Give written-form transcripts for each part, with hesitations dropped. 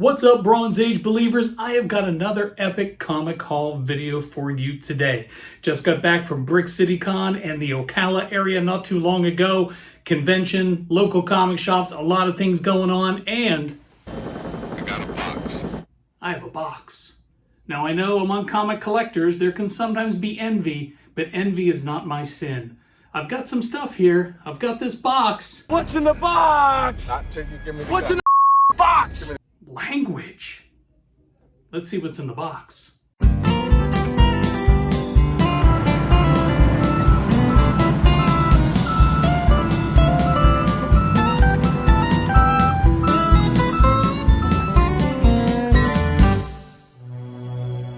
What's up, Bronze Age believers? I have got another epic comic haul video for you today. Just got back from Brick City Con and the Ocala area not too long ago. Convention, local comic shops, a lot of things going on, and I got a box. I have a box. Now I know among comic collectors there can sometimes be envy, but envy is not my sin. I've got some stuff here. I've got this box. What's in the box? What's in the box? Language. Let's see what's in the box.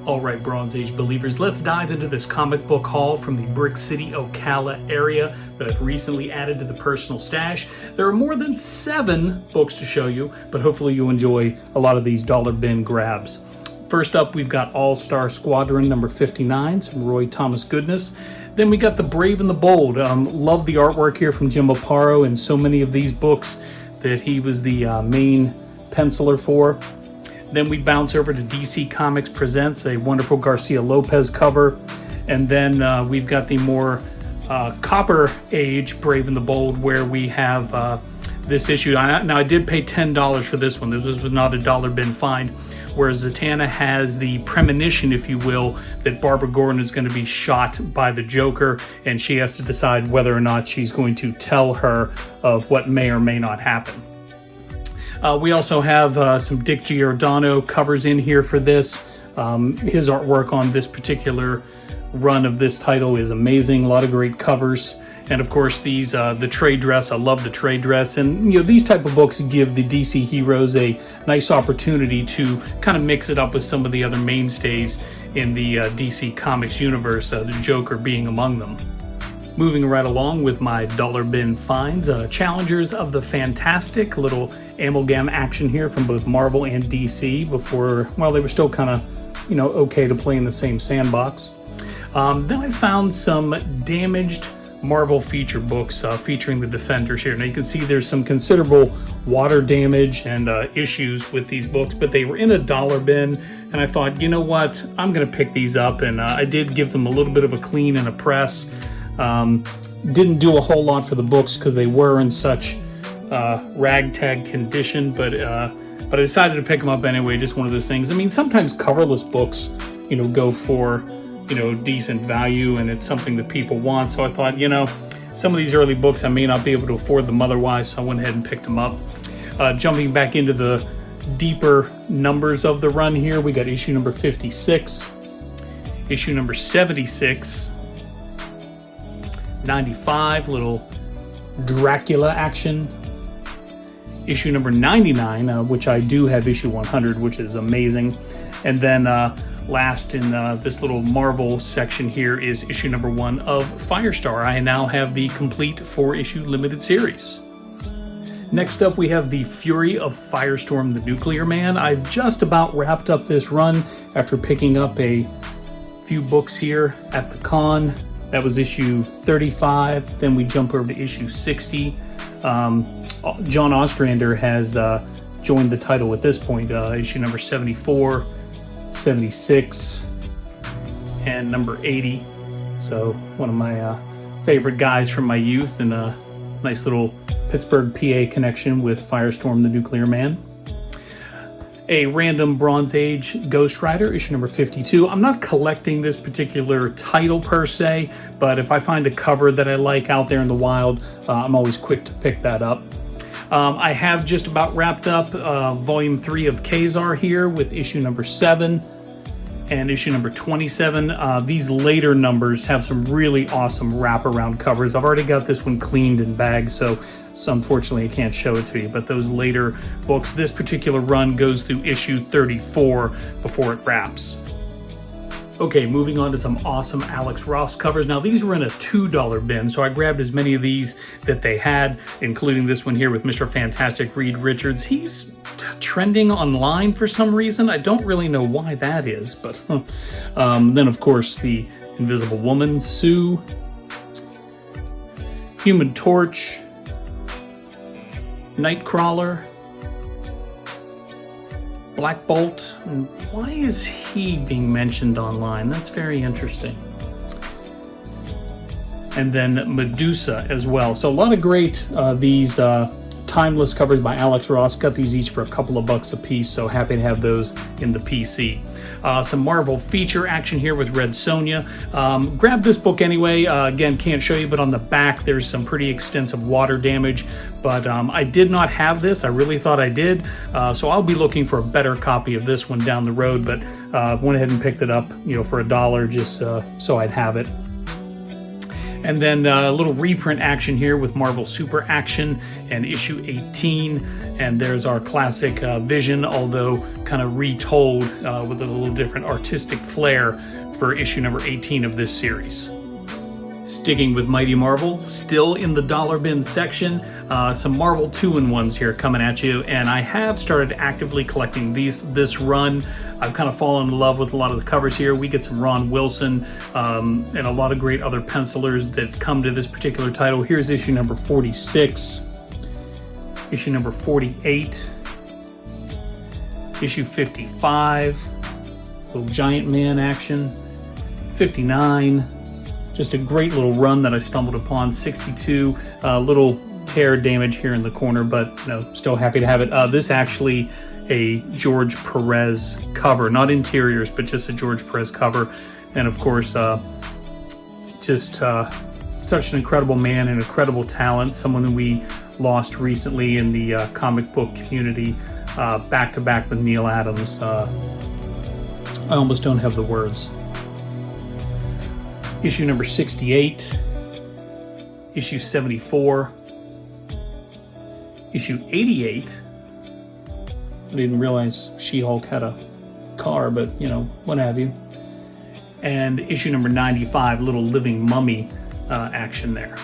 Alright, Bronze Age believers, let's dive into this comic book haul from the Brick City, Ocala area that I've recently added to the personal stash. There are more than 7 books to show you, but hopefully you'll enjoy a lot of these dollar bin grabs. First up, we've got All-Star Squadron number 59, some Roy Thomas goodness. Then we got The Brave and the Bold. Love the artwork here from Jim Aparo in so many of these books that he was the main penciler for. Then we bounce over to DC Comics Presents, a wonderful Garcia Lopez cover. And then we've got the more Copper Age Brave and the Bold, where we have this issue. Now, I did pay $10 for this one. This was not a dollar bin find. Whereas Zatanna has the premonition, if you will, that Barbara Gordon is going to be shot by the Joker, and she has to decide whether or not she's going to tell her of what may or may not happen. We also have some Dick Giordano covers in here for this. His artwork on this particular run of this title is amazing. A lot of great covers. And of course, these the trade dress. I love the trade dress. And you know, these type of books give the DC heroes a nice opportunity to kind of mix it up with some of the other mainstays in the DC Comics universe, the Joker being among them. Moving right along with my dollar bin finds, Challengers of the Fantastic, little amalgam action here from both Marvel and DC before, well, they were still kind of, okay to play in the same sandbox. Then I found some damaged Marvel feature books featuring the Defenders here. Now you can see there's some considerable water damage and issues with these books, but they were in a dollar bin, and I thought, you know what, I'm going to pick these up, and I did give them a little bit of a clean and a press. Didn't do a whole lot for the books because they were in such ragtag condition, but I decided to pick them up anyway. Just one of those things. I mean, sometimes coverless books, go for, decent value, and it's something that people want. So I thought, some of these early books I may not be able to afford them otherwise, so I went ahead and picked them up. Jumping back into the deeper numbers of the run here, we got issue number 56, issue number 76, 95, little Dracula action. Issue number 99, which I do have issue 100, which is amazing. And then last in this little Marvel section here is issue number 1 of Firestorm. I now have the complete 4-issue limited series. Next up, we have the Fury of Firestorm, the Nuclear Man. I've just about wrapped up this run after picking up a few books here at the con. That was issue 35. Then we jump over to issue 60. John Ostrander has joined the title at this point. Issue number 74, 76, and number 80. So one of my favorite guys from my youth, and a nice little Pittsburgh, PA connection with Firestorm, the Nuclear Man. A random Bronze Age Ghost Rider, issue number 52. I'm not collecting this particular title per se, but if I find a cover that I like out there in the wild, I'm always quick to pick that up. I have just about wrapped up volume 3 of Kazar here with issue number 7 and issue number 27. These later numbers have some really awesome wraparound covers. I've already got this one cleaned and bagged, so unfortunately I can't show it to you, but those later books, this particular run goes through issue 34 before it wraps. Okay, moving on to some awesome Alex Ross covers. Now these were in a $2 bin, so I grabbed as many of these that they had, including this one here with Mr. Fantastic Reed Richards. He's trending online for some reason. I don't really know why that is, but then of course the Invisible Woman, Sue, Human Torch, Nightcrawler, Black Bolt. Why is he being mentioned online? That's very interesting. And then Medusa as well. So a lot of great these timeless covers by Alex Ross. Got these each for a couple of bucks a piece, so happy to have those in the PC. Some Marvel feature action here with Red Sonja. Grab this book anyway. Again, can't show you, but on the back there's some pretty extensive water damage. But I did not have this. I really thought I did. So I'll be looking for a better copy of this one down the road. But went ahead and picked it up, for $1 just so I'd have it. And then a little reprint action here with Marvel Super Action and issue 18. And there's our classic Vision, although kind of retold with a little different artistic flair for issue number 18 of this series. Sticking with Mighty Marvel, still in the dollar bin section, some Marvel 2-in-1s here coming at you, and I have started actively collecting this run. I've kind of fallen in love with a lot of the covers here. We get some Ron Wilson and a lot of great other pencilers that come to this particular title. Here's issue number 46, issue number 48, issue 55, little Giant Man action, 59. Just a great little run that I stumbled upon. 62, little tear damage here in the corner, but still happy to have it. This actually a George Perez cover, not interiors, but just a George Perez cover. And of course, just such an incredible man and incredible talent, someone who we lost recently in the comic book community, back to back with Neil Adams. I almost don't have the words. Issue number 68, issue 74, issue 88. I didn't realize She-Hulk had a car, but what have you. And issue number 95, little living mummy action there.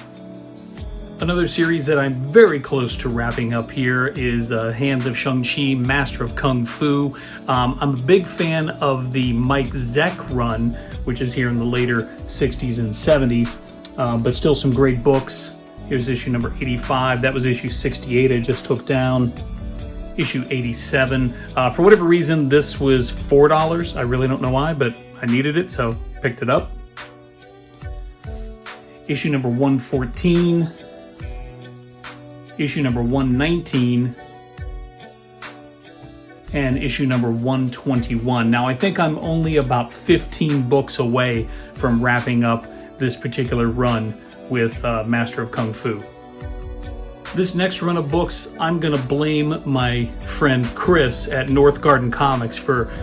Another series that I'm very close to wrapping up here is Hands of Shangchi, Master of Kung Fu. I'm a big fan of the Mike Zeck run, which is here in the later 60s and 70s, but still some great books. Here's issue number 85. That was issue 68 I just took down. Issue 87. For whatever reason, this was $4. I really don't know why, but I needed it, so picked it up. Issue number 114. Issue number 119. And issue number 121. Now, I think I'm only about 15 books away from wrapping up this particular run with Master of Kung Fu. This next run of books, I'm going to blame my friend Chris at North Garden Comics for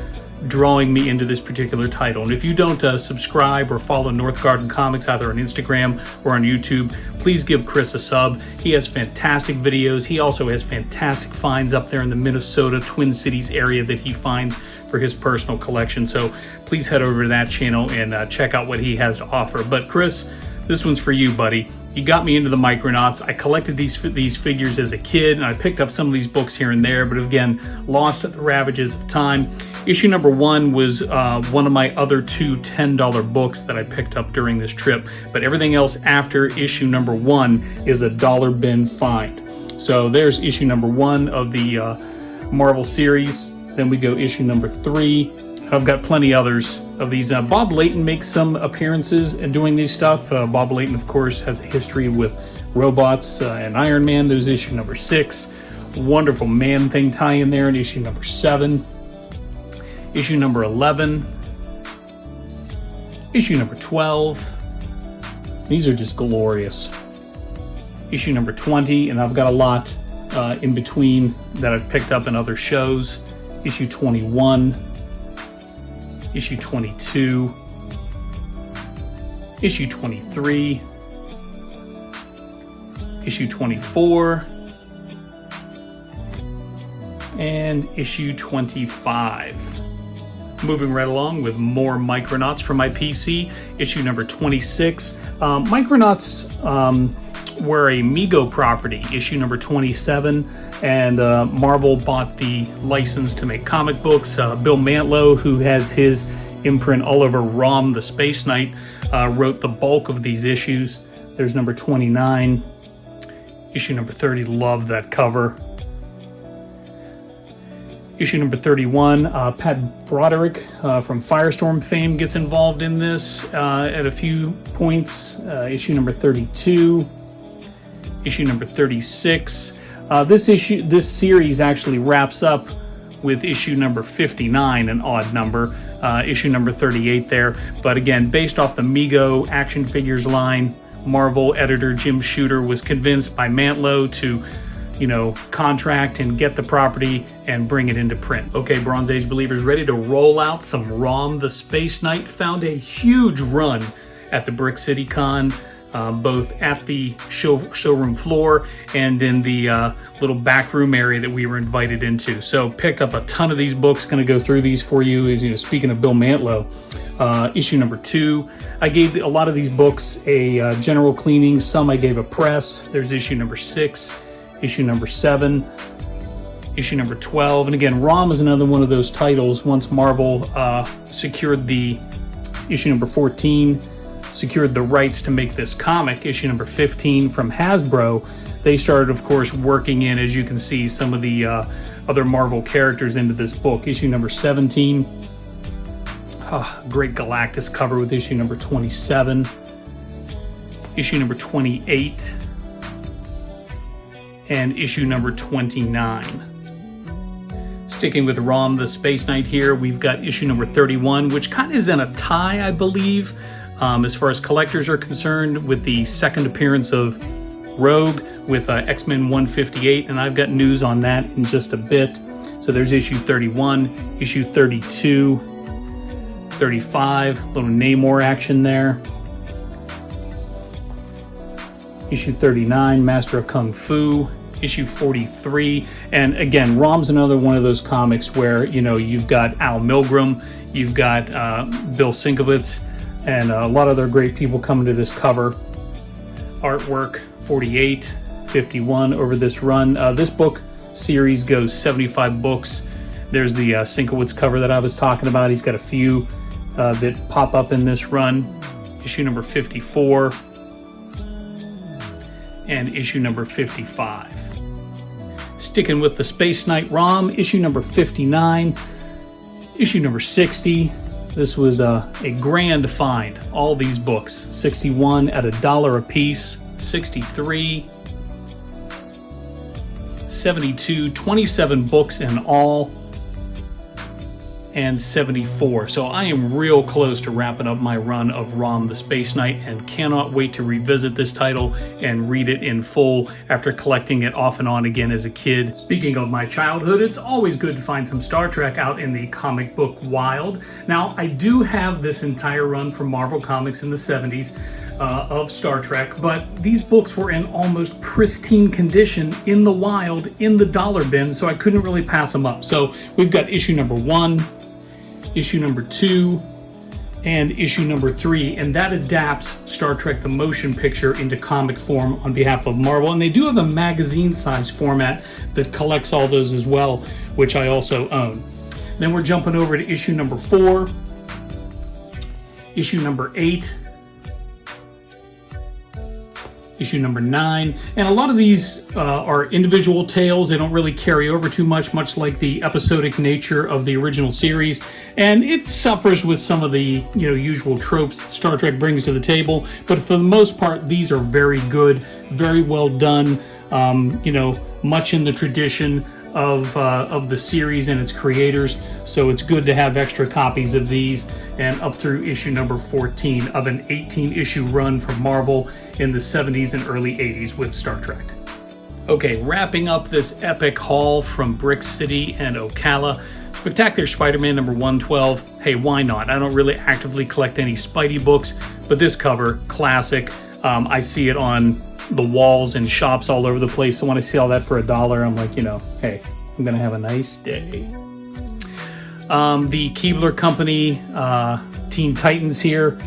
drawing me into this particular title. And if you don't subscribe or follow North Garden Comics either on Instagram or on YouTube, please give Chris a sub. He has fantastic videos. He also has fantastic finds up there in the Minnesota Twin Cities area that he finds for his personal collection. So please head over to that channel and check out what he has to offer. But Chris, this one's for you, buddy. You got me into the Micronauts. I collected these figures as a kid, and I picked up some of these books here and there, but again, lost at the ravages of time. Issue number 1 was one of my other two $10 books that I picked up during this trip, but everything else after issue number 1 is a dollar bin find. So there's issue number 1 of the Marvel series. Then we go issue number 3. I've got plenty others of these. Bob Layton makes some appearances in doing these stuff. Bob Layton, of course, has a history with robots and Iron Man. There's issue number 6. Wonderful Man-Thing tie-in there in issue number 7. Issue number 11. Issue number 12. These are just glorious. Issue number 20, and I've got a lot in between that I've picked up in other shows. Issue 21. Issue 22, issue 23, issue 24, and issue 25. Moving right along with more Micronauts for my PC, issue number 26. Micronauts were a Mego property, issue number 27. And Marvel bought the license to make comic books. Bill Mantlo, who has his imprint all over Rom the Space Knight, wrote the bulk of these issues. There's number 29. Issue number 30, love that cover. Issue number 31, Pat Broderick from Firestorm fame gets involved in this at a few points. Issue number 32, issue number 36. This series actually wraps up with issue number 59, an odd number, issue number 38 there. But again, based off the Mego action figures line, Marvel editor Jim Shooter was convinced by Mantlo to, contract and get the property and bring it into print. Okay, Bronze Age believers, ready to roll out some Rom the Space Knight? Found a huge run at the Brick City Con, both at the showroom floor and in the little back room area that we were invited into. So picked up a ton of these books. Going to go through these for you. Speaking of Bill Mantlo, issue number 2. I gave a lot of these books a general cleaning. Some I gave a press. There's issue number 6, issue number 7, issue number 12. And again, Rom is another one of those titles. Once Marvel secured the issue number 14, secured the rights to make this comic, issue number 15 from Hasbro, they started, of course, working in, as you can see, some of the other Marvel characters into this book. Issue number 17, great Galactus cover with issue number 27, issue number 28, and issue number 29. Sticking with Rom the Space Knight here, we've got issue number 31, which kind of is in a tie, I believe, as far as collectors are concerned, with the second appearance of Rogue with X-Men 158, and I've got news on that in just a bit. So there's issue 31, issue 32, 35, little Namor action there. Issue 39, Master of Kung Fu, issue 43, and again, Rom's another one of those comics where, you've got Al Milgrom, you've got Bill Sienkiewicz, and a lot of other great people coming to this cover. Artwork 48, 51 over this run. This book series goes 75 books. There's the Sienkiewicz cover that I was talking about. He's got a few that pop up in this run. Issue number 54 and issue number 55. Sticking with the Space Knight Rom, issue number 59, issue number 60. This was a grand find. All these books, 61 at $1 a piece, 63, 72, 27 books in all, and 74. So I am real close to wrapping up my run of Rom the Space Knight and cannot wait to revisit this title and read it in full after collecting it off and on again as a kid. Speaking of my childhood, it's always good to find some Star Trek out in the comic book wild. Now, I do have this entire run from Marvel Comics in the 70s of Star Trek, but these books were in almost pristine condition in the wild, in the dollar bin, so I couldn't really pass them up. So we've got issue number 1, issue number 2, and issue number 3, and that adapts Star Trek the Motion Picture into comic form on behalf of Marvel. And they do have a magazine size format that collects all those as well, which I also own. Then we're jumping over to issue number 4, issue number 8, issue number 9, and a lot of these are individual tales. They don't really carry over too much like the episodic nature of the original series, and it suffers with some of the usual tropes Star Trek brings to the table, but for the most part these are very good, very well done, much in the tradition of the series and its creators. So it's good to have extra copies of these, and up through issue number 14 of an 18-issue run from Marvel in the 70s and early 80s with Star Trek. Okay, wrapping up this epic haul from Brick City and Ocala, Spectacular Spider-Man number 112. Hey, why not? I don't really actively collect any Spidey books, but this cover, classic. I see it on the walls in shops all over the place, so when I see all that for $1, I'm like, hey, I'm gonna have a nice day. The Keebler Company, Teen Titans here.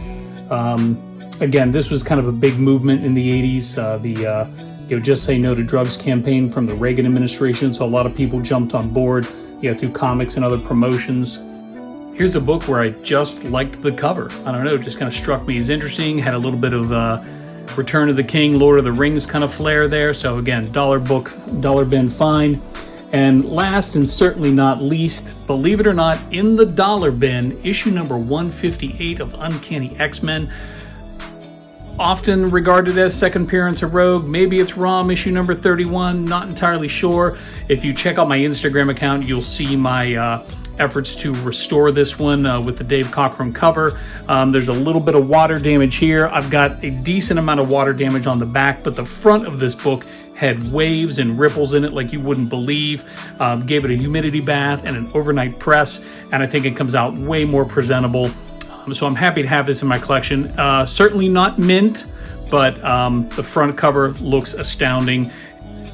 Again, this was kind of a big movement in the 80s, the Just Say No to Drugs campaign from the Reagan administration, so a lot of people jumped on board through comics and other promotions. Here's a book where I just liked the cover. I don't know, it just kind of struck me as interesting, had a little bit of Return of the King, Lord of the Rings kind of flair there, so again, dollar book, dollar bin fine. And last and certainly not least, believe it or not, in the dollar bin, issue number 158 of Uncanny X-Men. Often regarded as second appearance of Rogue. Maybe it's ROM issue number 31, not entirely sure. If you check out my Instagram account, you'll see my efforts to restore this one with the Dave Cockrum cover. There's a little bit of water damage here. I've got a decent amount of water damage on the back, but the front of this book had waves and ripples in it like you wouldn't believe. Gave it a humidity bath and an overnight press, and I think it comes out way more presentable. So I'm happy to have this in my collection. Certainly not mint, but the front cover looks astounding.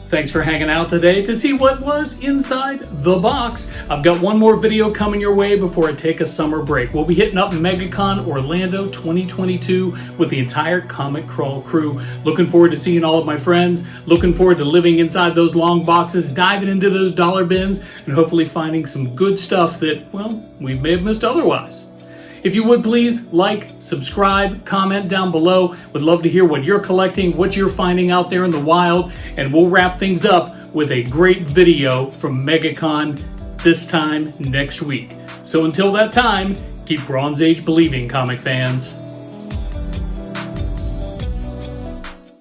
Thanks for hanging out today to see what was inside the box. I've got one more video coming your way before I take a summer break. We'll be hitting up MegaCon Orlando 2022 with the entire Comic Crawl crew. Looking forward to seeing all of my friends. Looking forward to living inside those long boxes, diving into those dollar bins, and hopefully finding some good stuff that, well, we may have missed otherwise. If you would please like, subscribe, comment down below. Would love to hear what you're collecting, what you're finding out there in the wild, and we'll wrap things up with a great video from MegaCon this time next week. So until that time, keep Bronze Age believing, comic fans.